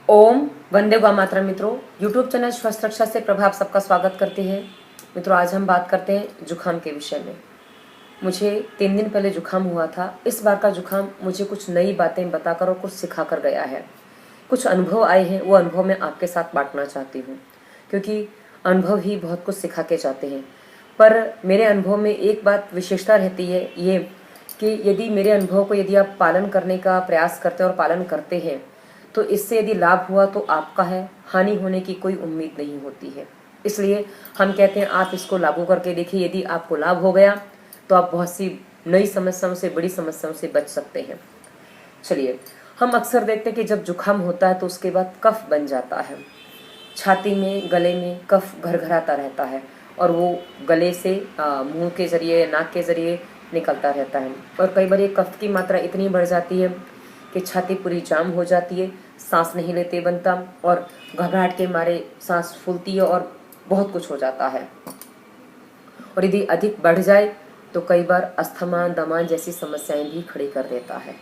ओम वंदे गौ मातरम। मित्रों, YouTube channel स्वस्थ रक्षा से प्रभा आप सबका स्वागत करते हैं। मित्रों, आज हम बात करते हैं जुखाम के विषय में। मुझे 3 दिन पहले जुखाम हुआ था। इस बार का जुखाम मुझे कुछ नई बातें बताकर और कुछ सिखा कर गया है। कुछ अनुभव आए हैं, वो अनुभव मैं आपके साथ बांटना चाहती हूँ, क्योंकि अनुभव ही बहुत कुछ सिखा के जाते हैं। पर मेरे अनुभव में एक बात विशेषता रहती है, ये कि यदि मेरे अनुभव को यदि आप पालन करने का प्रयास करते हैं और पालन करते हैं तो इससे यदि लाभ हुआ तो आपका है, हानि होने की कोई उम्मीद नहीं होती है। इसलिए हम कहते हैं आप इसको लागू करके देखिए, यदि आपको लाभ हो गया तो आप बहुत सी नई समस्याओं से, बड़ी समस्याओं से बच सकते हैं। चलिए, हम अक्सर देखते हैं कि जब जुकाम होता है तो उसके बाद कफ बन जाता है। छाती में, गले में कफ घरघराता रहता है और वो गले से मुंह के जरिए, नाक के जरिए निकलता रहता है। और कई बार ये कफ की मात्रा इतनी बढ़ जाती है कि छाती पूरी जाम हो जाती है, सांस नहीं लेते बनता और घबराहट के मारे सांस फूलती है और बहुत कुछ हो जाता है। और यदि अधिक बढ़ जाए तो कई बार अस्थमा, दमा जैसी समस्याएं भी खड़ी कर देता है।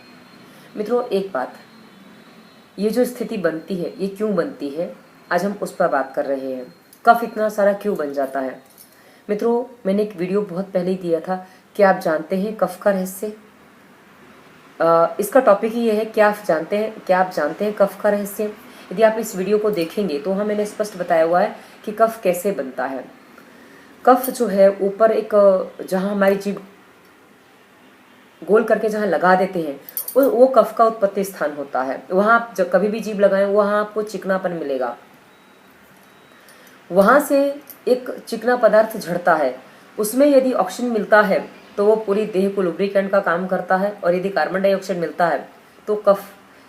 मित्रों, एक बात, ये जो स्थिति बनती है ये क्यों बनती है, आज हम उस पर बात कर रहे हैं। कफ इतना सारा क्यों बन जाता है? मित्रों, मैंने एक वीडियो बहुत पहले ही दिया था कि आप जानते हैं कफ का रहस्य। इसका टॉपिक ही ये है, क्या आप जानते हैं कफ का रहस्य। यदि आप इस वीडियो को देखेंगे तो वहाँ मैंने स्पष्ट बताया हुआ है कि कफ कैसे बनता है। कफ जो है ऊपर एक, जहाँ हमारी जीभ गोल करके जहाँ लगा देते हैं वो कफ का उत्पत्ति स्थान होता है। वहाँ आप जब कभी भी जीभ लगाएं वहाँ आपको चिकनापन मिलेगा। वहाँ से एक चिकना पदार्थ झड़ता है, उसमें यदि ऑक्सीजन मिलता है तो वो पूरी देह को लुब्रिकेंट का काम करता है, और यदि कार्बन डाइऑक्साइड मिलता है तो कफ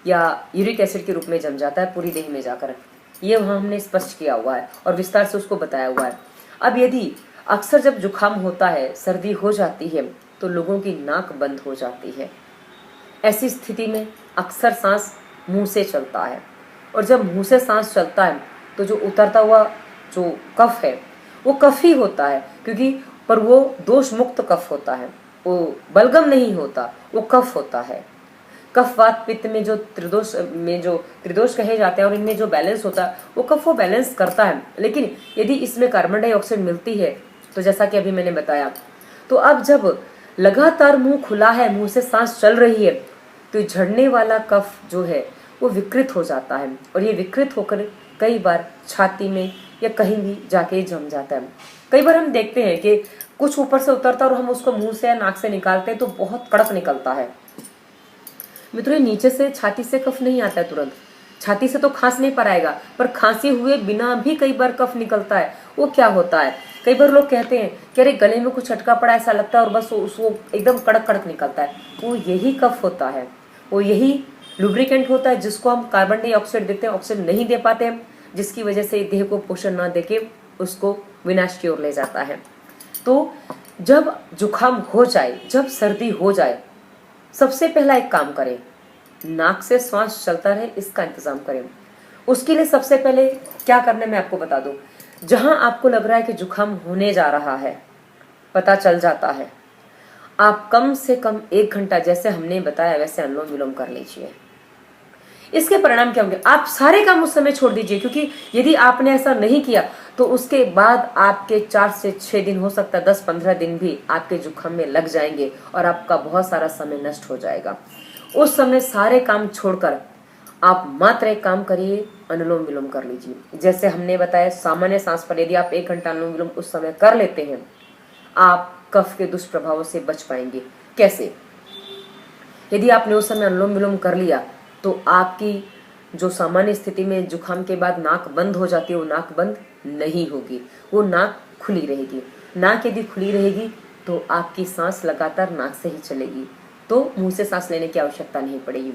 या यूरिक एसिड के रूप में जम जाता है पूरी देह में जाकर। ये वहाँ हमने स्पष्ट किया हुआ है और विस्तार से उसको बताया हुआ है। अब यदि अक्सर जब जुकाम होता है, सर्दी हो जाती है, तो लोगों की नाक बंद हो जाती है। ऐसी स्थिति में अक्सर सांस मुंह से चलता है, और जब मुंह से सांस चलता है तो जो उतरता हुआ जो कफ है वो कफ ही होता है, क्योंकि पर वो दोष मुक्त कफ होता है, वो बलगम नहीं होता, वो कफ होता है। कफ, वात, पित्त में जो त्रिदोष कहे जाते हैं और इनमें जो बैलेंस होता है वो कफ वो बैलेंस करता है। लेकिन यदि इसमें कार्बन डाइऑक्साइड मिलती है तो जैसा कि अभी मैंने बताया, तो अब जब लगातार मुंह खुला है, मुंह से सांस चल रही है, तो झड़ने वाला कफ जो है वो विकृत हो जाता है, और ये विकृत होकर कई बार छाती में या कहीं भी जाके जम जाता है। कई बार हम देखते हैं कि कुछ ऊपर से उतरता है और हम उसको मुंह से या नाक से निकालते हैं तो बहुत कड़क निकलता है। मित्रों, नीचे से, छाती से कफ नहीं आता है तुरंत। छाती से तो खांस नहीं पर आएगा, पर खांसी हुए बिना भी कई बार कफ निकलता है। वो क्या होता है, कई बार लोग कहते हैं कि अरे गले में कुछ अटका पड़ा ऐसा लगता है, और बस वो एकदम कड़क कड़क निकलता है। वो यही कफ होता है, वो यही लुब्रिकेंट होता है जिसको हम कार्बन डाइऑक्साइड देते हैं, ऑक्सीजन नहीं दे पाते हैं, जिसकी वजह से देह को पोषण ना देके उसको विनाश की ओर ले जाता है। तो जब जुकाम हो जाए, जब सर्दी हो जाए, सबसे पहला एक काम करें, नाक से श्वास चलता रहे इसका इंतजाम करें। उसके लिए सबसे पहले क्या करना है मैं आपको बता दूं। जहां आपको लग रहा है कि जुकाम होने जा रहा है, पता चल जाता है, आप कम से कम 1 घंटा, जैसे हमने बताया वैसे अनुलोम विलोम कर लीजिए। इसके परिणाम क्या होंगे, आप सारे काम उस समय छोड़ दीजिए, क्योंकि यदि आपने ऐसा नहीं किया तो उसके बाद आपके 4 से 6 दिन, हो सकता है 10-15 दिन भी आपके जुकाम में लग जाएंगे और आपका बहुत सारा समय नष्ट हो जाएगा। उस समय सारे काम छोड़कर आप मात्र एक काम करिए, अनुलोम विलोम कर लीजिए। जैसे हमने बताया, सामान्य सांस पर यदि आप 1 घंटा अनुलोम विलोम उस समय कर लेते हैं, आप कफ के दुष्प्रभावों से बच पाएंगे। कैसे? यदि आपने उस समय अनुलोम विलोम कर लिया तो आपकी जो सामान्य स्थिति में जुकाम के बाद नाक बंद हो जाती है, वो नाक बंद नहीं होगी, वो नाक खुली रहेगी। नाक यदि खुली रहेगी तो आपकी सांस लगातार नाक से ही चलेगी, तो मुंह से सांस लेने की आवश्यकता नहीं पड़ेगी।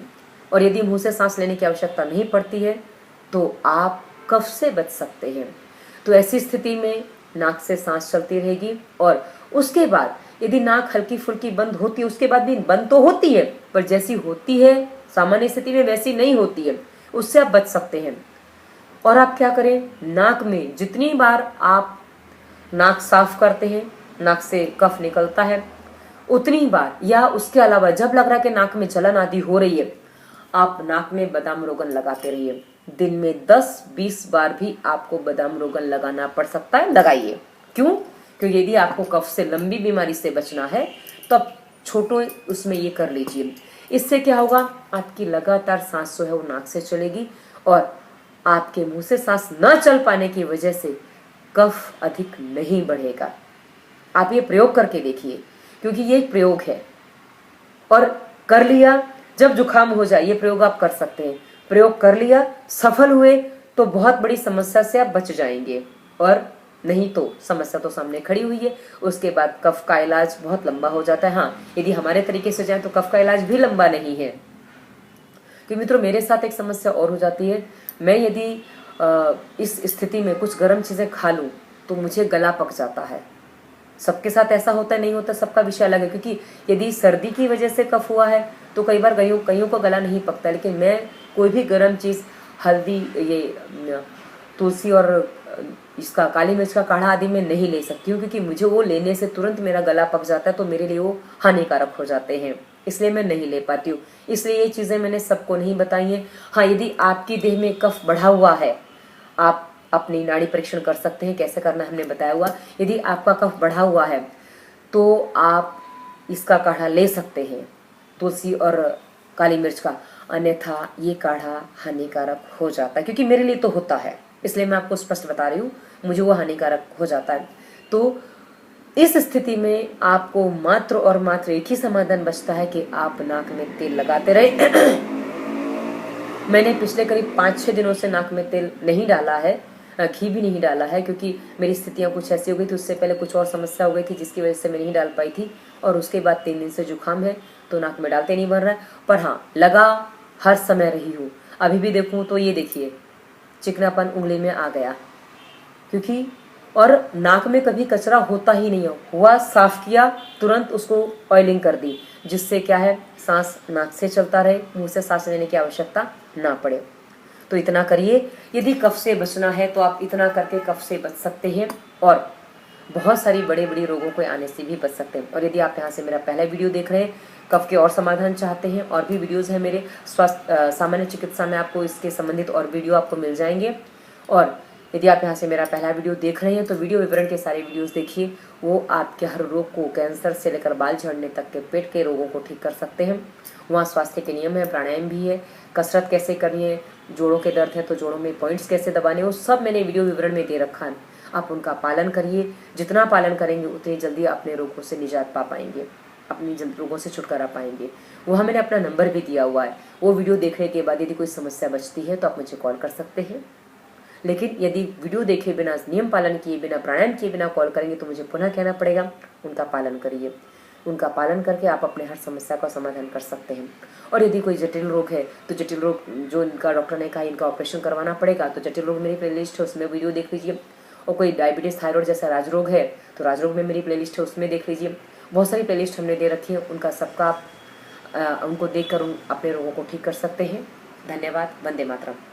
और यदि मुंह से सांस लेने की आवश्यकता नहीं पड़ती है तो आप कफ से बच सकते हैं। तो ऐसी स्थिति में नाक से सांस चलती रहेगी, और उसके बाद यदि नाक हल्की फुल्की बंद होती है, उसके बाद भी बंद तो होती है, पर जैसी होती है सामान्य स्थिति में वैसी नहीं होती है, उससे आप बच सकते हैं। और आप क्या करें, नाक में जितनी बार आप नाक साफ करते हैं, नाक से कफ निकलता है, उतनी बार, या उसके अलावा जब लग रहा है कि नाक में जलन आदि हो रही है, आप नाक में बादाम रोगन लगाते रहिए। दिन में 10-20 बार भी आपको बादाम रोगन लगाना पड़ सकता है, लगाइए। क्यों? क्योंकि यदि आपको कफ से लंबी बीमारी से बचना है तो आप छोटो उसमें ये कर लीजिए। इससे क्या होगा, आपकी लगातार सांस जो है वो नाक से चलेगी और आपके मुंह से सांस न चल पाने की वजह से कफ अधिक नहीं बढ़ेगा। आप ये प्रयोग करके देखिए, क्योंकि ये एक प्रयोग है और कर लिया। जब जुकाम हो जाए ये प्रयोग आप कर सकते हैं। प्रयोग कर लिया, सफल हुए तो बहुत बड़ी समस्या से आप बच जाएंगे, और नहीं तो समस्या तो सामने खड़ी हुई है। उसके बाद कफ का इलाज बहुत लंबा हो जाता है। हाँ, यदि हमारे तरीके से जाए तो कफ का इलाज भी लंबा नहीं है। कि मित्रों, मेरे साथ एक समस्या और हो जाती है। मैं यदि इस स्थिति में कुछ गर्म चीजें खा लूं तो मुझे गला पक जाता है। सबके साथ ऐसा होता है, नहीं होता, सबका विषय अलग है। क्योंकि यदि सर्दी की वजह से कफ हुआ है तो कई बार कईयों को गला नहीं पकता, लेकिन मैं कोई भी गर्म चीज़, हल्दी, ये तुलसी और इसका काली मिर्च का काढ़ा आदि में नहीं ले सकती हूँ, क्योंकि मुझे वो लेने से तुरंत मेरा गला पक जाता है, तो मेरे लिए वो हानिकारक हो जाते हैं, इसलिए मैं नहीं ले पाती हूँ। इसलिए ये चीज़ें मैंने सबको नहीं बताई हैं। हाँ, यदि आपकी देह में कफ बढ़ा हुआ है, आप अपनी नाड़ी परीक्षण कर सकते हैं। कैसे करना हमने बताया हुआ। यदि आपका कफ बढ़ा हुआ है तो आप इसका काढ़ा ले सकते हैं, तुलसी और काली मिर्च का। अन्यथा ये काढ़ा हानिकारक हो जाता है, क्योंकि मेरे लिए तो होता है, इसलिए मैं आपको स्पष्ट बता रही हूँ, मुझे वो हानिकारक हो जाता है। तो इस स्थिति में आपको मात्र और मात्र एक ही समाधान बचता है कि आप नाक में तेल लगाते रहे। मैंने पिछले करीब 5-6 दिनों से नाक में तेल नहीं डाला है, घी भी नहीं डाला है, क्योंकि मेरी स्थितियां कुछ ऐसी हो गई थी। उससे पहले कुछ और समस्या हो गई थी जिसकी वजह से मैं नहीं डाल पाई थी, और उसके बाद 3 दिन से जुकाम है तो नाक में डालते नहीं बन रहा है। पर हाँ, लगा हर समय रही हूँ। अभी भी देखूँ तो ये देखिए, चिकनापन उंगली में आ गया, क्योंकि और नाक में कभी कचरा होता ही नहीं हुआ। साफ किया, तुरंत उसको ऑयलिंग कर दी, जिससे क्या है, सांस नाक से चलता रहे, मुंह से सांस लेने की आवश्यकता ना पड़े। तो इतना करिए। यदि कफ से बचना है तो आप इतना करके कफ से बच सकते हैं, और बहुत सारी बड़े बड़े रोगों को आने से भी बच सकते हैं। और यदि आप यहाँ से मेरा पहला वीडियो देख रहे हैं, कफ के और समाधान चाहते हैं, और भी वीडियोज़ हैं मेरे स्वास्थ्य सामान्य चिकित्सा में, आपको इसके संबंधित और वीडियो आपको मिल जाएंगे। और यदि आप यहाँ से मेरा पहला वीडियो देख रहे हैं तो वीडियो विवरण के सारे वीडियोस देखिए, वो आपके हर रोग को, कैंसर से लेकर बाल झड़ने तक के पेट के रोगों को ठीक कर सकते हैं। वहाँ स्वास्थ्य के नियम है, प्राणायाम भी है, कसरत कैसे करनी है, जोड़ों के दर्द है तो जोड़ों में पॉइंट्स कैसे दबाने, वो सब मैंने वीडियो विवरण में दे रखा है। आप उनका पालन करिए। जितना पालन करेंगे उतनी जल्दी अपने रोगों से निजात पा पाएंगे, अपनी रोगों से छुटकारा पाएंगे। वहाँ मैंने अपना नंबर भी दिया हुआ है। वो वीडियो देखने के बाद यदि कोई समस्या बचती है तो आप मुझे कॉल कर सकते हैं। लेकिन यदि वीडियो देखे बिना, नियम पालन किए बिना, प्राणायाम किए बिना कॉल करेंगे तो मुझे पुनः कहना पड़ेगा, उनका पालन करिए। उनका पालन करके आप अपने हर समस्या का समाधान कर सकते हैं। और यदि कोई जटिल रोग है तो जटिल रोग जो इनका डॉक्टर ने कहा इनका ऑपरेशन करवाना पड़ेगा, तो जटिल रोग मेरी प्लेलिस्ट है, उसमें वीडियो देख लीजिए। और कोई डायबिटीज़, थायराइड जैसा राजरोग है तो राजरोग में मेरी प्लेलिस्ट है, उसमें देख लीजिए। बहुत सारी प्लेलिस्ट हमने दे रखी है, उनका सबका आप उनको देखकर अपने रोगों को ठीक कर सकते हैं। धन्यवाद। वंदे मातरम।